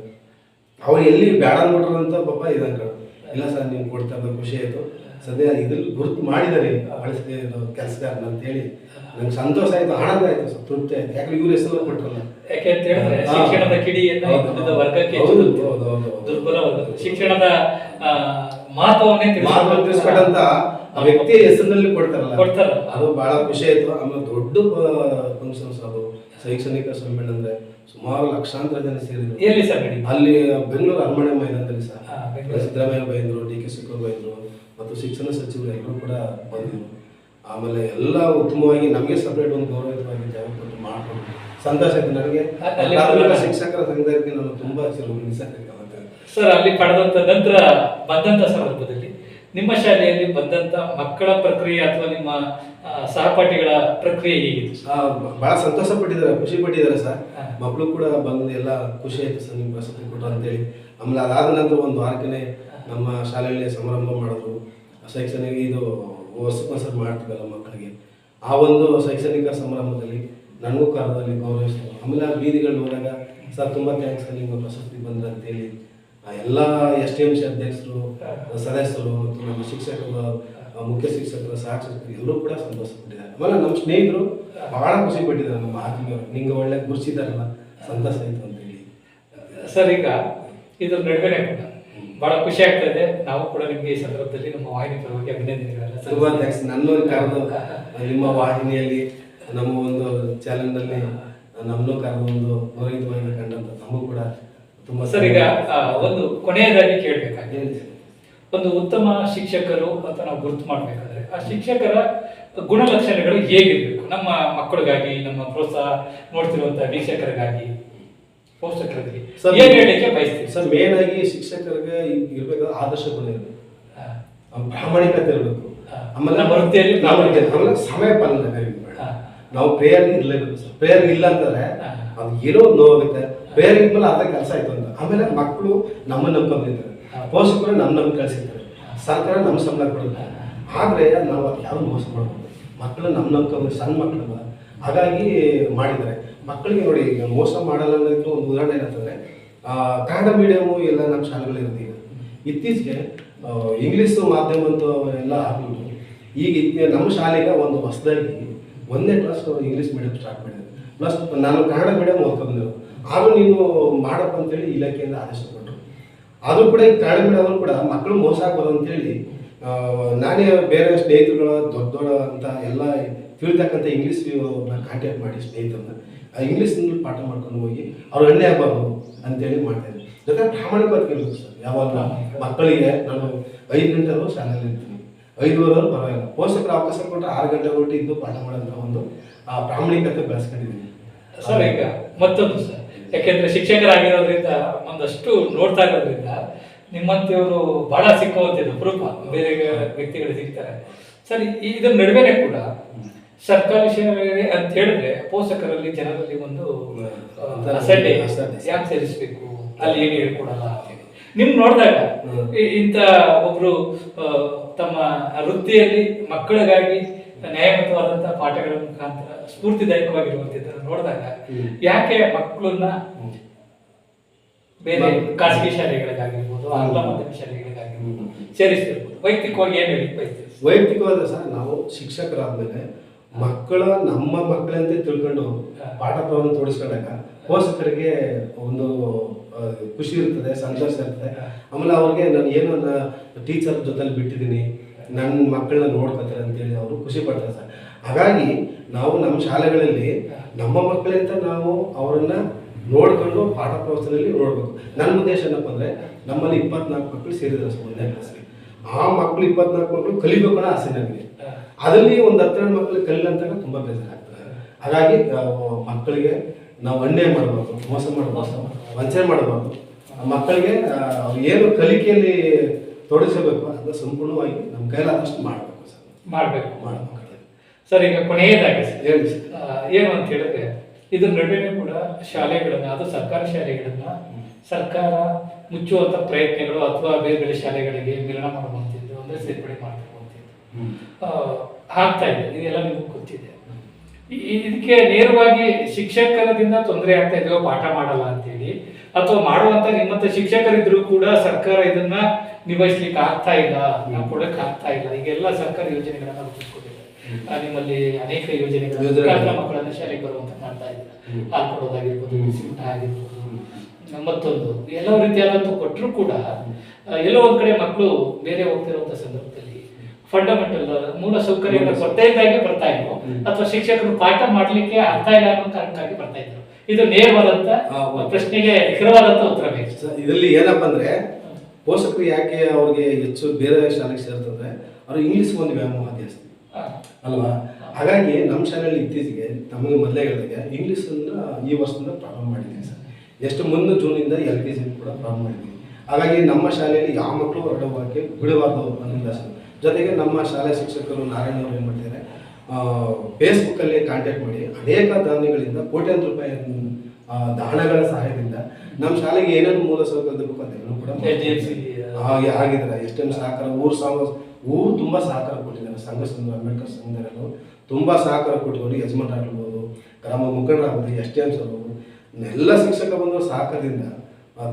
ಅವ್ರು ಎಲ್ಲಿ ಬೇಡ ಅಂದ್ಬಿಟ್ರು ಅಂತ ಪಾಪ ಇದಂಕ. ಇಲ್ಲ ಸರ್ ನೀವು ಕೊಡ್ತಾ ಇರೋದು ಖುಷಿ ಆಯಿತು, ಸದ್ಯ ಇದ್ರಲ್ಲಿ ಗುರುತು ಮಾಡಿದ್ದಾರೆ ಬಳಸಿದೆ ಕೆಲಸಗಾರನ ಅಂತೇಳಿ ನಂಗೆ ಸಂತೋಷ ಆಯಿತು, ಆನಂದ ಆಯಿತು, ತೃಪ್ತಿ ಆಯಿತು. ಯಾಕಂದ್ರೆ ಇವ್ರ ಹೆಸರು ಕೊಟ್ಟರಲ್ಲ. ಯಾಕೆ ಅಂತ ಹೇಳಿದ್ರೆ ಶಿಕ್ಷಣದ ಕಿಡಿಯನ್ನು ಹಿಂದುಳಿದ ವರ್ಗಕ್ಕೆ ದುರ್ಬಲ ವರ್ಗ ಶಿಕ್ಷಣದ ಮಹತ್ವವನ್ನೇ ತಿಳಿಸ್ಕೊಟ್ಟಂತ ಆ ವ್ಯಕ್ತಿಯ ಹೆಸರಿನಲ್ಲಿ ಕೊಡ್ತಾರಲ್ಲ, ಅದು ಬಹಳ ಖುಷಿ ಆಯಿತು. ಆಮೇಲೆ ದೊಡ್ಡ ಫಂಕ್ಷನ್ಸ್ ಅದು ಶೈಕ್ಷಣಿಕ ಸಮ್ಮೇಳನ ಅಂದ್ರೆ ಸುಮಾರು ಲಕ್ಷಾಂತರ ಜನ ಸೇರಿದ್ರು. ಎಲ್ಲಿ ಸರ್? ಅಲ್ಲಿ ಬೆಂಗಳೂರು ಅರಮನೆ ಮೈದಾನದಲ್ಲಿ ಸರ್. ಸಿದ್ದರಾಮಯ್ಯ ಬೈಂದ್ರು, DK ಶಿವಕುಮಾರ್ ಬೈಂದ್ರು ಮತ್ತು ಶಿಕ್ಷಣ ಸಚಿವರು ಎಲ್ಲರೂ ಕೂಡ ಬಂದಿದ್ರು. ಆಮೇಲೆ ಎಲ್ಲ ಉತ್ತಮವಾಗಿ ನಮಗೆ ಸಪ್ರೇಟ್ ಒಂದು ಗೌರವಯುತವಾಗಿ ಜಾಗ ಕೊಟ್ಟು ಮಾಡಿಕೊಂಡು ಸಂತೋಷ ಆಯ್ತು ನನಗೆ. ಶಿಕ್ಷಕರ ಸಂಘಕ್ಕೆ ನಾನು ತುಂಬಾ ಸರ್ ಅಲ್ಲಿ ಪಡೆದಂತ ನಂತರ ಬಂದಂತ ಸಂದರ್ಭದಲ್ಲಿ ನಿಮ್ಮ ಶಾಲೆಯಲ್ಲಿ ಬಂದಂತ ಮಕ್ಕಳ ಪ್ರಕ್ರಿಯೆ ಅಥವಾ ನಿಮ್ಮ ಸಹಪಾಠಿಗಳ ಪ್ರಕ್ರಿಯೆ ಹೇಗಿತ್ತು? ಬಹಳ ಸಂತೋಷ ಪಟ್ಟಿದ್ದಾರೆ, ಖುಷಿ ಪಟ್ಟಿದ್ದಾರೆ ಸರ್. ಮಕ್ಕಳು ಕೂಡ ಬಂದು ಎಲ್ಲ ಖುಷಿ ಆಯ್ತು ಸರ್ ನಿಮ್ಮ ವಸತಿ ಕೊಟ್ಟು ಅಂತೇಳಿ. ಆಮೇಲೆ ಅದಾದ ನಂತರ ಒಂದು ವಾರಕ್ಕೆ ನಮ್ಮ ಶಾಲೆಯಲ್ಲಿ ಸಮಾರಂಭ ಮಾಡಿದ್ರು. ಶೈಕ್ಷಣಿಕ ಇದು ವರ್ಷಕ್ಕೊಂದ್ಸರಿ ಮಾಡ್ತೀವಲ್ಲ ಮಕ್ಕಳಿಗೆ, ಆ ಒಂದು ಶೈಕ್ಷಣಿಕ ಸಮಾರಂಭದಲ್ಲಿ ನನಗೂ ಕರೆದಲ್ಲಿ ಗೌರವಿಸ್ತಾರೆ. ಆಮೇಲೆ ಆ ಬೀದಿಗಳು ಹೋದಾಗ ಸರ್ ತುಂಬ ಥ್ಯಾಂಕ್ಸ್ ಸರ್ ನಿಮ್ಗೆ ಪ್ರಶಸ್ತಿ ಬಂದ್ರೆ ಅಂತೇಳಿ ಎಲ್ಲ STMC ಅಧ್ಯಕ್ಷರು, ಸದಸ್ಯರು ಮತ್ತು ನಮ್ಮ ಶಿಕ್ಷಕರು, ಮುಖ್ಯ ಶಿಕ್ಷಕರು, ಸಹ ಶಿಕ್ಷಕರು ಎಲ್ಲರೂ ಕೂಡ ಸಂತೋಷ ಪಟ್ಟಿದ್ದಾರೆ. ಆಮೇಲೆ ನಮ್ಮ ಸ್ನೇಹಿತರು ಬಹಳ ಖುಷಿ ಪಟ್ಟಿದ್ದಾರೆ. ನಮ್ಮ ಆತ್ಮೀಯರು ನಿಂಗೆ ಒಳ್ಳೆ ಗುರುಸಿದಾರಲ್ಲ, ಸಂತೋಷ ಆಯಿತು ಅಂತೇಳಿ. ಸರ್, ಈಗ ಇದ್ರ ನಡುವೆ ಕೂಡ ಬಹಳ ಖುಷಿ ಆಗ್ತಾ ಇದೆ. ನಾವು ಕೂಡ ನಿಮಗೆ ಈ ಸಂದರ್ಭದಲ್ಲಿ ನಮ್ಮ ವಾಹಿನಿ ಪರವಾಗಿ ಅಭಿನಂದನೆಗಳನ್ನ. ತುಂಬ ಥ್ಯಾಂಕ್ಸ್. ನನ್ನೊಂದು ಕರೆದು ನಿಮ್ಮ ವಾಹಿನಿಯಲ್ಲಿ ನಮ್ಮ ಒಂದು ಚಾನೆಲ್ನಲ್ಲಿ ನಮ್ಮನ್ನು ಕರೆದು ಒಂದು ಗೌರವಿತವಾಗಿ ಕಂಡಂತ ನಮಗೂ ಕೂಡ ತುಂಬ. ಸರ್, ಈಗ ಒಂದು ಕೊನೆಯದಾಗಿ ಕೇಳಬೇಕಾಗಿದೆ, ಒಂದು ಉತ್ತಮ ಶಿಕ್ಷಕರು ಅಂತ ನಾವು ಗುರುತು ಮಾಡಬೇಕಾದ್ರೆ ಆ ಶಿಕ್ಷಕರ ಗುಣಲಕ್ಷಣಗಳು ಹೇಗಿರಬೇಕು ನಮ್ಮ ಮಕ್ಕಳಿಗಾಗಿ, ನಮ್ಮ ಪ್ರೋತ್ಸಾಹ ನೋಡ್ತಿರುವಂತಹ ವೀಕ್ಷಕರಿಗಾಗಿ, ಪೋಷಕರಿಗೆ ಏನ್ ಹೇಳಲಿಕ್ಕೆ ಬಯಸ್ತೀವಿ? ಸರ್, ಮೇನ್ ಆಗಿ ಶಿಕ್ಷಕರಿಗೆ ಇರ್ಬೇಕಾದ್ರೆ ಆದರ್ಶ ಗುಣ ಇರಬೇಕು, ಪ್ರಾಮಾಣಿಕತೆ ಇರಬೇಕು, ಆಮೇಲೆ ವೃತ್ತಿಯಲ್ಲಿ ಆಮೇಲೆ ಸಮಯ ಪಾಲನೆ ಇರಬೇಕು. ನಾವು ಪ್ರೇಯರ್ ಇರಲೇಬೇಕು ಸರ್. ಪ್ರೇಯರ್ ಇಲ್ಲ ಅಂತಂದ್ರೆ ಅದು ಏನೋ ಒಂದು ನೋವಾಗುತ್ತೆ. ಪ್ರೇಯರ್ ಇದ್ಮೇಲೆ ಅದ ಕೆಲಸ ಆಯ್ತು ಅಂತ. ಆಮೇಲೆ ಮಕ್ಕಳು ನಮ್ಮನ್ನು ನಂಬ್ಕೊಂಡಿರ್ತಾರೆ, ಪೋಷಕರು ನಮ್ಮ ಕಳಿಸಿರ್ತಾರೆ, ಸರ್ಕಾರ ನಮ್ಮ ಸಂಬಳ ಕೊಡುತ್ತೆ. ಆದರೆ ನಾವು ಅದು ಯಾರು ಮೋಸ ಮಾಡ್ಬೋದು. ಮಕ್ಕಳು ನಮ್ಮ ನಂಬ್ಕೊಂಡು ಸಣ್ಣ ಮಕ್ಕಳಲ್ಲ, ಹಾಗಾಗಿ ಮಾಡಿದ್ದಾರೆ. ಮಕ್ಕಳಿಗೆ ನೋಡಿ, ಈಗ ಮೋಸ ಮಾಡಲ್ಲ ಅನ್ನೋದಕ್ಕೆ ಒಂದು ಉದಾಹರಣೆ ಏನಂತಂದರೆ, ಕನ್ನಡ ಮೀಡಿಯಮು ಎಲ್ಲ ನಮ್ಮ ಶಾಲೆಗಳಿರುತ್ತೆ. ಈಗ ಇತ್ತೀಚೆಗೆ ಇಂಗ್ಲೀಷು ಮಾಧ್ಯಮ ಅಂತ ಎಲ್ಲ ಆಗ್ಬಿಟ್ಟು ಈಗ ನಮ್ಮ ಶಾಲೆಗೆ ಒಂದು ಹೊಸದಾಗಿ 1ನೇ ಕ್ಲಾಸ್ ಇಂಗ್ಲೀಷ್ ಮೀಡಿಯಂ ಸ್ಟಾರ್ಟ್ ಮಾಡಿದ್ದಾರೆ. ಪ್ಲಸ್ ನಾನು ಕನ್ನಡ ಮೀಡಿಯಂ ಓದ್ಕೊಂಡಿದ್ದೆ. ಆದರೂ ನೀನು ಮಾಡಪ್ಪ ಅಂತೇಳಿ ಇಲಾಖೆಯಿಂದ ಆದೇಶ ಕೊಟ್ಟರು. ಆದರೂ ಕೂಡ ಈ ಕನ್ನಡ ಮೀಡಿಯಂ ಕೂಡ ಮಕ್ಕಳು ಮೋಸ ಆಗ್ಬೋದು ಅಂತೇಳಿ ನಾನೇ ಬೇರೆ ಸ್ನೇಹಿತರುಗಳ ದೊಡ್ಡ ಅಂತ ಎಲ್ಲ ತಿಳಿತಕ್ಕಂಥ ಇಂಗ್ಲೀಷ್ ಕಾಂಟ್ಯಾಕ್ಟ್ ಮಾಡಿ ಸ್ನೇಹಿತರನ್ನ ಇಂಗ್ಲೀಷ್ನಲ್ಲಿ ಪಾಠ ಮಾಡ್ಕೊಂಡು ಹೋಗಿ ಅವ್ರು ಎಣ್ಣೆ ಆಗಬಾರ್ದು ಅಂತೇಳಿ ಮಾಡ್ತಾಯಿದ್ದೆ. ಜೊತೆ ಪ್ರಾಮಾಣಿಕವಾಗಿ ಇರಬೇಕು ಸರ್. ಯಾವಾಗ ಮಕ್ಕಳಿಗೆ ನಾನು 5 ಗಂಟೆವರೆಗೂ ಶಾಲೆಯಲ್ಲಿ ಇರ್ತೀನಿ, 5:15 ಪರವಾಗಿಲ್ಲ. ಪೋಷಕರು ಅವಕಾಶ ಕೊಟ್ಟರೆ 6 ಗಂಟೆ ಹೊರಟು ಇದ್ದು ಪಾಠ ಮಾಡೋಂಥ ಒಂದು ಪ್ರಾಮಾಣಿಕತೆ ಬೆಳೆಸ್ಕೊಂಡಿದ್ದೀನಿ ಸರ್. ಈಗ ಮತ್ತೊಂದು ಸರ್, ಯಾಕೆಂದ್ರೆ ಶಿಕ್ಷಕರಾಗಿರೋದ್ರಿಂದ ಒಂದಷ್ಟು ನೋಡ್ತಾ ಇರೋದ್ರಿಂದ ನಿಮ್ಮಂತೆಯವರು ಬಹಳ ಸಿಕ್ಕುವಂತಿದ್ದು ಅಪರೂಪ, ಬೇರೆ ವ್ಯಕ್ತಿಗಳು ಸಿಗ್ತಾರೆ ಸರ್. ಇದರ ನಡುವೆನೆ ಕೂಡ ಸರ್ಕಾರಿ ಶಾಲೆ ಅಂತ ಹೇಳಿದ್ರೆ ಪೋಷಕರಲ್ಲಿ ಜನರಲ್ಲಿ ಒಂದು ಅಸಡ್ಡೆ, ಯಾಕೆ ಸೇರಿಸ್ಬೇಕು, ಅಲ್ಲಿ ಏನು ಹೇಳ್ಕೊಡಲ್ಲ ಅಂತೇಳಿ. ನಿಮ್ ನೋಡಿದಾಗ ಇಂಥ ಒಬ್ರು ತಮ್ಮ ವೃತ್ತಿಯಲ್ಲಿ ಮಕ್ಕಳಿಗಾಗಿ ನ್ಯಾಯಯುತವಾದಂತಹ ಪಾಠಗಳ ಮುಖಾಂತರ ಸ್ಫೂರ್ತಿದಾಯಕವಾಗಿರುವಂತಿದ್ದನ್ನು ನೋಡಿದಾಗ ಯಾಕೆ ಮಕ್ಕಳನ್ನ ಬೇರೆ ಖಾಸಗಿ ಶಾಲೆಗಳಿಗಾಗಿರ್ಬೋದು, ಆಂಗ್ಲ ಮಾಧ್ಯಮ ಶಾಲೆಗಳಿಗಾಗಿರ್ಬೋದು ಸೇರಿಸ್ತಿರ್ಬೋದು, ವೈಯಕ್ತಿಕವಾಗಿ ಏನು ಹೇಳಿ ಬಯಸ್ತೀವಿ? ವೈಯಕ್ತಿಕವಾದ ಸರ್, ನಾವು ಶಿಕ್ಷಕರಾದ್ಮೇಲೆ ನಮ್ಮ ಮಕ್ಕಳಂತೆ ತಿಳ್ಕೊಂಡು ಪಾಠ ಪ್ರವನ್ನ ತೋರಿಸ್ಕೊಂಡಾಗ ಪೋಷಕರಿಗೆ ಒಂದು ಖುಷಿ ಇರ್ತದೆ, ಸಂತೋಷ ಇರ್ತದೆ. ಆಮೇಲೆ ಅವ್ರಿಗೆ ನಾನು ಏನೋ ಟೀಚರ್ ಜೊತೆಲಿ ಬಿಟ್ಟಿದ್ದೀನಿ, ನನ್ನ ಮಕ್ಕಳನ್ನ ನೋಡ್ಕೊತಾರೆ ಅಂತೇಳಿ ಅವರು ಖುಷಿ ಪಡ್ತಾರೆ ಸರ್. ಹಾಗಾಗಿ ನಾವು ನಮ್ಮ ಶಾಲೆಗಳಲ್ಲಿ ನಮ್ಮ ಮಕ್ಕಳಂತ ನಾವು ಅವರನ್ನು ನೋಡ್ಕೊಂಡು ಪಾಠ ಪ್ರವಚನದಲ್ಲಿ ನೋಡಬೇಕು. ನನ್ನ ಉದ್ದೇಶ ಏನಪ್ಪ ಅಂದರೆ, ನಮ್ಮಲ್ಲಿ 24 ಮಕ್ಕಳು ಸೇರಿದ್ರೆ ಸರ್ 1ನೇ ಕ್ಲಾಸ್ಗೆ. ಆ ಮಕ್ಕಳು 24 ಮಕ್ಕಳು ಕಲಿಬೇಕು ಅನ್ನೋ ಆಸೆ ನನಗೆ. ಅದರಲ್ಲಿ ಒಂದು 10 ಮಕ್ಕಳಿಗೆ ಕಲಿಲ್ಲ ಅಂತಾಗ ತುಂಬ ಬೇಜಾರಾಗ್ತದೆ. ಹಾಗಾಗಿ ಮಕ್ಕಳಿಗೆ ನಾವು ಅನ್ಯಾಯ ಮಾಡಬಾರ್ದು, ಮೋಸ ಮಾಡಬಾರ್ದು, ವಂಚನೆ ಮಾಡಬಾರ್ದು. ಮಕ್ಕಳಿಗೆ ಅವ್ರು ಏನು ಕಲಿಕೆಯಲ್ಲಿ ತೊಡಗಿಸಬೇಕು ಅದನ್ನ ಸಂಪೂರ್ಣವಾಗಿ ನಮ್ಮ ಕೈಲಾದಷ್ಟು ಮಾಡಬೇಕು ಸರ್. ಮಾಡಬೇಕು ಸರ್. ಈಗ ಕೊನೆಯದಾಗಿ ಹೇಳಿ ಏನು ಅಂತ ಹೇಳಿದ್ರೆ, ಇದ್ರ ನಡುವೆ ಕೂಡ ಶಾಲೆಗಳನ್ನ, ಅದು ಸರ್ಕಾರಿ ಶಾಲೆಗಳನ್ನ ಸರ್ಕಾರ ಮುಚ್ಚುವಂತ ಪ್ರಯತ್ನಗಳು ಅಥವಾ ಬೇರೆ ಬೇರೆ ಶಾಲೆಗಳಿಗೆ ಮಿಲನ ಮಾಡುವಂಥದ್ದು, ಅಂದ್ರೆ ಸೇರ್ಪಡೆ ಮಾಡಿರುವಂಥದ್ದು ಆಗ್ತಾ ಇದೆ. ಇದೆಲ್ಲ ನಿಮಗೂ ಗೊತ್ತಿದೆ. ಇದಕ್ಕೆ ನೇರವಾಗಿ ಶಿಕ್ಷಕರದಿಂದ ತೊಂದರೆ ಆಗ್ತಾ ಇದೆಯೋ, ಪಾಠ ಮಾಡಲ್ಲ ಅಂತೇಳಿ, ಅಥವಾ ಮಾಡುವಂತ ನಿಮ್ಮಂತ ಶಿಕ್ಷಕರಿದ್ರು ಕೂಡ ಸರ್ಕಾರ ಇದನ್ನ ನಿಭಾಯಿಸ್ಲಿಕ್ಕೆ ಆಗ್ತಾ ಇಲ್ಲ, ನಾವು ಕೊಡಕ್ಕೆ ಆಗ್ತಾ ಇಲ್ಲ. ಈಗೆಲ್ಲ ಸರ್ಕಾರಿ ಯೋಜನೆಗಳನ್ನ ರೂಪಿಸ್ಕೊಂಡಿದೆ. ನಿಮ್ಮಲ್ಲಿ ಅನೇಕ ಯೋಜನೆಗಳು ಮಕ್ಕಳನ್ನ ಶಾಲೆಗೆ ಬರುವಂತ ಮಾಡ್ತಾ ಇದ್ದಾರೆ. ಹಾಲು ಕೊಡೋದಾಗಿರ್ಬೋದು, ಬಿಸಿ ಊಟ ಆಗಿರ್ಬೋದು, ಮತ್ತೊಂದು ಎಲ್ಲ ರೀತಿಯಾದಂತ ಕೊಟ್ಟರು ಕೂಡ ಎಲ್ಲೋ ಒಂದ್ ಕಡೆ ಮಕ್ಕಳು ಬೇರೆ ಹೋಗ್ತಿರುವಂತ ಸಂದರ್ಭದಲ್ಲಿ ಫಂಡಮೆಂಟಲ್ ಮೂಲ ಸೌಕರ್ಯಗಳು ಬರ್ತಾ ಇದ್ದಾಗೆ ಬರ್ತಾ ಇದ್ರು, ಅಥವಾ ಶಿಕ್ಷಕರು ಪಾಠ ಮಾಡ್ಲಿಕ್ಕೆ ಆಗ್ತಾ ಇಲ್ಲ ಅನ್ನೋ ಕಾರಣಕ್ಕಾಗಿ ಬರ್ತಾ ಇದ್ರು. ಇದು ನೇರವಾದಂತ ಪ್ರಶ್ನೆಗೆ ನಿಖರವಾದಂತ ಉತ್ತರ ಬೇಕು. ಇದರಲ್ಲಿ ಏನಪ್ಪಾ ಅಂದ್ರೆ, ಪೋಷಕರು ಯಾಕೆ ಅವ್ರಿಗೆ ಹೆಚ್ಚು ಬೇರೆ ಶಾಲೆಗೆ ಸೇರ್ತಂದ್ರೆ ಅವ್ರು ಇಂಗ್ಲಿಷ್ ಒಂದು ವ್ಯಾಮೋಹ ಜಾಸ್ತಿ ಅಲ್ವಾ. ಹಾಗಾಗಿ ನಮ್ಮ ಶಾಲೆಯಲ್ಲಿ ಇತ್ತೀಚೆಗೆ ತಮಗೆ ಮೊದಲೇ ಹೇಳಿದಾಗ ಇಂಗ್ಲೀಷನ್ನು ಈ ವರ್ಷದಿಂದ ಪ್ರಾರಂಭ ಮಾಡಿದ್ದೀವಿ ಸರ್. ಎಷ್ಟು ಮುಂದೆ ಜೂನಿಂದ LKG ಕೂಡ ಪ್ರಾರಂಭ ಮಾಡಿದ್ದೀವಿ. ಹಾಗಾಗಿ ನಮ್ಮ ಶಾಲೆಯಲ್ಲಿ ಯಾವ ಮಕ್ಕಳು ಹೊರಗಡೆ ಹೋಗೋಕ್ಕೆ ಬಿಡಬಾರ್ದು ಅನ್ನೋದು. ಜೊತೆಗೆ ನಮ್ಮ ಶಾಲೆ ಶಿಕ್ಷಕರು ನಾರಾಯಣ ಅವರು ಏನು ಮಾಡ್ತಿದ್ದಾರೆ, ಫೇಸ್ಬುಕ್ಕಲ್ಲಿ ಕಾಂಟ್ಯಾಕ್ಟ್ ಮಾಡಿ ಅನೇಕ ದಾನಿಗಳಿಂದ ಕೋಟ್ಯಾಂತರ ರೂಪಾಯಿ ದಾನಗಳ ಸಹಾಯದಿಂದ ನಮ್ಮ ಶಾಲೆಗೆ ಏನೇನು ಮೂಲ ಸೌಕರ್ಯ ಬೇಕು ಅದೆಲ್ಲೂ ಕೂಡ ಆಗಿದ್ದಾರೆ. ಎಷ್ಟೊಂದು ಸಹಕಾರ ಊರು ತುಂಬ ಸಹಕಾರ ಕೊಟ್ಟಿದ್ದಾರೆ. ಅಂಬೇಡ್ಕರ್ ಸಂಘದವರು ತುಂಬ ಸಹಕಾರ ಕೊಟ್ಟಿದ್ದಾರೆ. ಯಜಮಾನರಾಗಿರ್ಬೋದು, ಗ್ರಾಮ ಮುಖಂಡರಾಗ್ಬೋದು, ಎಸ್ಟೇಮ್ಸ್ ಅವರು ಎಲ್ಲ ಶಿಕ್ಷಕ ಬಂದ ಸಹಕಾರದಿಂದ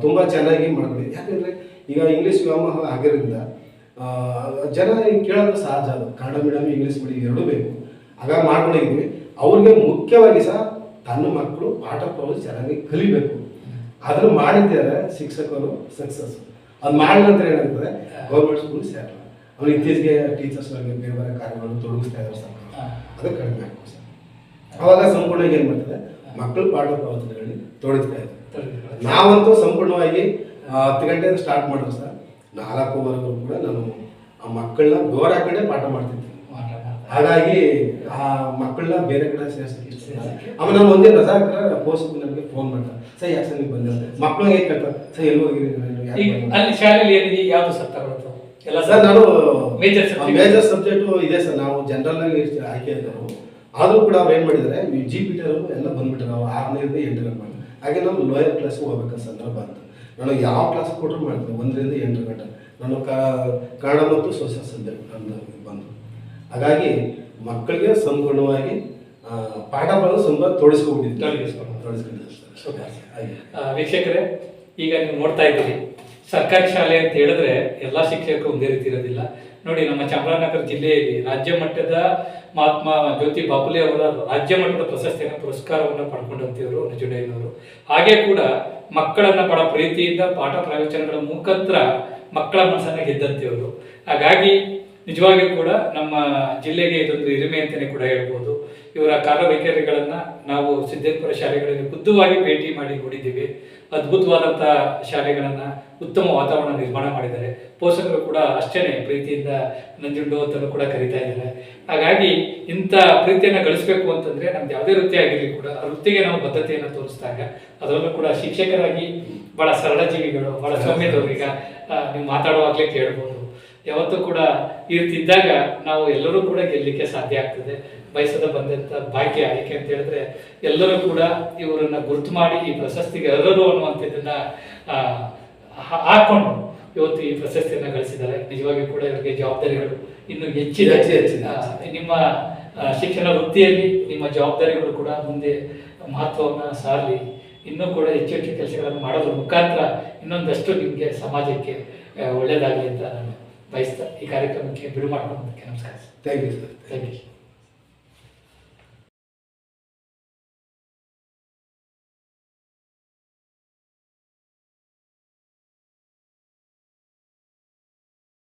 ತುಂಬ ಚೆನ್ನಾಗಿ ಮಾಡ್ತೀವಿ. ಯಾಕಂದರೆ ಈಗ ಇಂಗ್ಲೀಷ್ ವ್ಯಾಮೋಹ ಆಗಿರೋದ್ರಿಂದ ಜನ ಕೇಳೋದು ಸಹಜ. ಅದು ಕನ್ನಡ ಮೀಡಿಯಮ್ ಇಂಗ್ಲೀಷ್ ಮೀಡಿಯಮ್ ಎರಡೂ ಬೇಕು. ಹಾಗಾಗಿ ಮಾಡ್ಕೊಂಡಿದ್ದೀವಿ. ಅವ್ರಿಗೆ ಮುಖ್ಯವಾಗಿ ಸಹ ತನ್ನ ಮಕ್ಕಳು ಪಾಠ ಪ್ರವೃತ್ತಿ ಚೆನ್ನಾಗಿ ಕಲಿಬೇಕು. ಅದನ್ನು ಮಾಡಿದ್ದಾರೆ ಶಿಕ್ಷಕರು ಸಕ್ಸಸ್. ಅದು ಮಾಡಿದ ನಂತರ ಏನಾಗ್ತದೆ, ಗೌರ್ಮೆಂಟ್ ಸ್ಕೂಲ್ ಸೇರಲ್ಲ. ಅವ್ರು ಇತ್ತೀಚೆಗೆ ಟೀಚರ್ಸ್ಗಳಿಗೆ ಬೇರೆ ಬೇರೆ ಕಾರ್ಯಗಳನ್ನು ತೊಡಗಿಸ್ತಾ ಇದ್ದಾರೆ ಸರ್ಕಾರ. ಅದು ಕಡಿಮೆ ಆಗ್ತದೆ ಸರ್. ಅವಾಗ ಸಂಪೂರ್ಣವಾಗಿ ಏನು ಮಾಡ್ತದೆ, ಮಕ್ಕಳು ಪಾಠ ಪ್ರವಚನಗಳಲ್ಲಿ ತೊಡಗಿಸ್ತಾ ಇದ್ದಾರೆ. ನಾವಂತೂ ಸಂಪೂರ್ಣವಾಗಿ 10 ಗಂಟೆಯಿಂದ ಸ್ಟಾರ್ಟ್ ಮಾಡಿದ್ರು ಸರ್, 4:00ವರೆಗೂ ಕೂಡ ನಾನು ಆ ಮಕ್ಕಳನ್ನ ಗೋರ ಕಡೆ ಪಾಠ ಮಾಡ್ತಿದ್ದೆ. ಹಾಗಾಗಿ ಆ ಮಕ್ಕಳನ್ನ ಬೇರೆ ಕಡೆ ಸೇರಿಸಕ್ಕೆ ಆಮೇಲೆ ನಾನು ಒಂದೇ ರಜಾಕರ ಪೋಸ್ಟ್ ನನಗೆ ಫೋನ್ ಮಾಡ್ತಾರೆ, ಸರ್ ಯಾಕೆ ಸರ್ ನೀವು ಬಂದಿಲ್ಲ, ಮಕ್ಕಳು ಹೇಗೆ ಕೇಳ್ತಾರೆ, ಸರ್ ಎಲ್ಲಿ ಹೋಗಿದ್ದೀನಿ ಅಲ್ಲಿ ಶಾಲೆಯಲ್ಲಿ ಏನಿದೆ, ಯಾವುದು ಸತ್ತ ಬರುತ್ತೆ ಎಲ್ಲ ಸರ್. ನಾನು ಮೇಜರ್ ಸಬ್ಜೆಕ್ಟು ಇದೆ ಸರ್. ನಾವು ಜನರಲ್ ಆಗಿ ಆಯ್ಕೆ ಇದ್ದರು. ಆದರೂ ಕೂಡ ಅವ್ರು ಏನು ಮಾಡಿದ್ದಾರೆ, GPT ಎಲ್ಲ ಬಂದ್ಬಿಟ್ರೆ ನಾವು 6ನೇಯಿಂದ 8 ಗಂಟೆ ಮಾಡಿ. ಹಾಗೆ ನಾವು ಲೋಯರ್ ಕ್ಲಾಸ್ಗೆ ಹೋಗ್ಬೇಕಂತ ಸಂದರ್ಭ ಬಂತು. ನಾನು ಯಾವ ಕ್ಲಾಸ್ ಕೊಟ್ಟರು ಮಾಡ್ತೀನಿ 1ರಿಂದ 8 ಗಂಟೆ. ನಾನು ಕನ್ನಡ ಮತ್ತು ಸೋಷಿಯಲ್ ಸಬ್ಜೆಕ್ಟ್ ಬಂದು. ಹಾಗಾಗಿ ಮಕ್ಕಳಿಗೆ ಸಂಪೂರ್ಣವಾಗಿ ಪಾಠಗಳನ್ನು ಸಂಪೂರ್ಣ ತೊಡಗಿಸ್ಕೊಂಡಿದ್ದೀನಿ. ವೀಕ್ಷಕರೇ, ಈಗ ನೀವು ನೋಡ್ತಾ ಇದ್ದೀರಿ, ಸರ್ಕಾರಿ ಶಾಲೆ ಅಂತ ಹೇಳಿದ್ರೆ ಎಲ್ಲ ಶಿಕ್ಷಕರು ಒಂದೇ ರೀತಿ ಇರೋದಿಲ್ಲ. ನೋಡಿ, ನಮ್ಮ ಚಾಮರಾಜನಗರ ಜಿಲ್ಲೆಯಲ್ಲಿ ರಾಜ್ಯ ಮಟ್ಟದ ಮಹಾತ್ಮ ಜ್ಯೋತಿ ಬಾಪುಲೆ ಅವರ ರಾಜ್ಯ ಮಟ್ಟದ ಪ್ರಶಸ್ತಿಯನ್ನು ಪುರಸ್ಕಾರವನ್ನು ಪಡ್ಕೊಂಡಂತಿವರು ನಂಜುಂಡಯ್ಯನವರು. ಹಾಗೆ ಕೂಡ ಮಕ್ಕಳನ್ನ ಬಹಳ ಪ್ರೀತಿಯಿಂದ ಪಾಠ ಪ್ರವಚನಗಳ ಮುಖಾಂತರ ಮಕ್ಕಳ ಮನಸ್ಸನ್ನ ಗೆದ್ದಂತಿವರು. ಹಾಗಾಗಿ ನಿಜವಾಗಿಯೂ ಕೂಡ ನಮ್ಮ ಜಿಲ್ಲೆಗೆ ಇದೊಂದು ಹಿರಿಮೆ ಅಂತಲೇ ಕೂಡ ಹೇಳ್ಬೋದು. ಇವರ ಕಾರ್ಯವೈಖರಿಗಳನ್ನು ನಾವು ಸಿದ್ದೇಶ್ವರ ಶಾಲೆಗಳಲ್ಲಿ ಖುದ್ದುವಾಗಿ ಭೇಟಿ ಮಾಡಿ ನೋಡಿದ್ದೀವಿ. ಅದ್ಭುತವಾದಂಥ ಶಾಲೆಗಳನ್ನು, ಉತ್ತಮ ವಾತಾವರಣ ನಿರ್ಮಾಣ ಮಾಡಿದ್ದಾರೆ. ಪೋಷಕರು ಕೂಡ ಅಷ್ಟೇ ಪ್ರೀತಿಯಿಂದ ನಂಜುಂಡು ಅಂತಲೂ ಕೂಡ ಕರೀತಾ ಇದ್ದಾರೆ. ಹಾಗಾಗಿ ಇಂಥ ಪ್ರೀತಿಯನ್ನು ಗಳಿಸಬೇಕು ಅಂತಂದರೆ ನಮ್ದು ಯಾವುದೇ ವೃತ್ತಿ ಆಗಿರಲಿ ಕೂಡ ಆ ವೃತ್ತಿಗೆ ನಾವು ಬದ್ಧತೆಯನ್ನು ತೋರಿಸಿದಾಗ, ಅದರಲ್ಲೂ ಕೂಡ ಶಿಕ್ಷಕರಾಗಿ ಭಾಳ ಸರಳ ಜೀವಿಗಳು, ಭಾಳ ಸೌಮ್ಯದವರು. ಈಗ ನೀವು ಮಾತಾಡುವಾಗಲೇ ಕೇಳ್ಬೋದು, ಯಾವತ್ತೂ ಕೂಡ ಈ ರೀತಿ ಇದ್ದಾಗ ನಾವು ಎಲ್ಲರೂ ಕೂಡ ಗೆಲ್ಲಲಿಕ್ಕೆ ಸಾಧ್ಯ ಆಗ್ತದೆ. ಬಯಸದ ಬಂದಂಥ ಭಾಗ್ಯ. ಯಾಕೆ ಅಂತ ಹೇಳಿದ್ರೆ ಎಲ್ಲರೂ ಕೂಡ ಇವರನ್ನ ಗುರುತು ಮಾಡಿ ಈ ಪ್ರಶಸ್ತಿಗೆ ಅರ್ಹರು ಅನ್ನುವಂಥದ್ದನ್ನ ಹಾಕೊಂಡು ಇವತ್ತು ಈ ಪ್ರಶಸ್ತಿಯನ್ನು ಗಳಿಸಿದ್ದಾರೆ. ನಿಜವಾಗಿಯೂ ಕೂಡ ಇವರಿಗೆ ಜವಾಬ್ದಾರಿಗಳು ಇನ್ನೂ ಹೆಚ್ಚಿದೆ. ನಿಮ್ಮ ಶಿಕ್ಷಣ ವೃತ್ತಿಯಲ್ಲಿ ನಿಮ್ಮ ಜವಾಬ್ದಾರಿಗಳು ಕೂಡ ಮುಂದೆ ಮಹತ್ವವನ್ನು ಸಾರಲಿ. ಇನ್ನೂ ಕೂಡ ಹೆಚ್ಚು ಹೆಚ್ಚು ಕೆಲಸಗಳನ್ನು ಮಾಡೋದ್ರ ಮುಖಾಂತರ ಇನ್ನೊಂದಷ್ಟು ನಿಮಗೆ ಸಮಾಜಕ್ಕೆ ಒಳ್ಳೆಯದಾಗಲಿ ಅಂತ ನಾನು ಬಯಸ್ತಾ ಈ ಕಾರ್ಯಕ್ರಮಕ್ಕೆ ಬಿಡು ಮಾಡ್ಕೊಳ್ಳೋದಕ್ಕೆ ನಮಸ್ಕಾರ. Thank you sir. Thank you.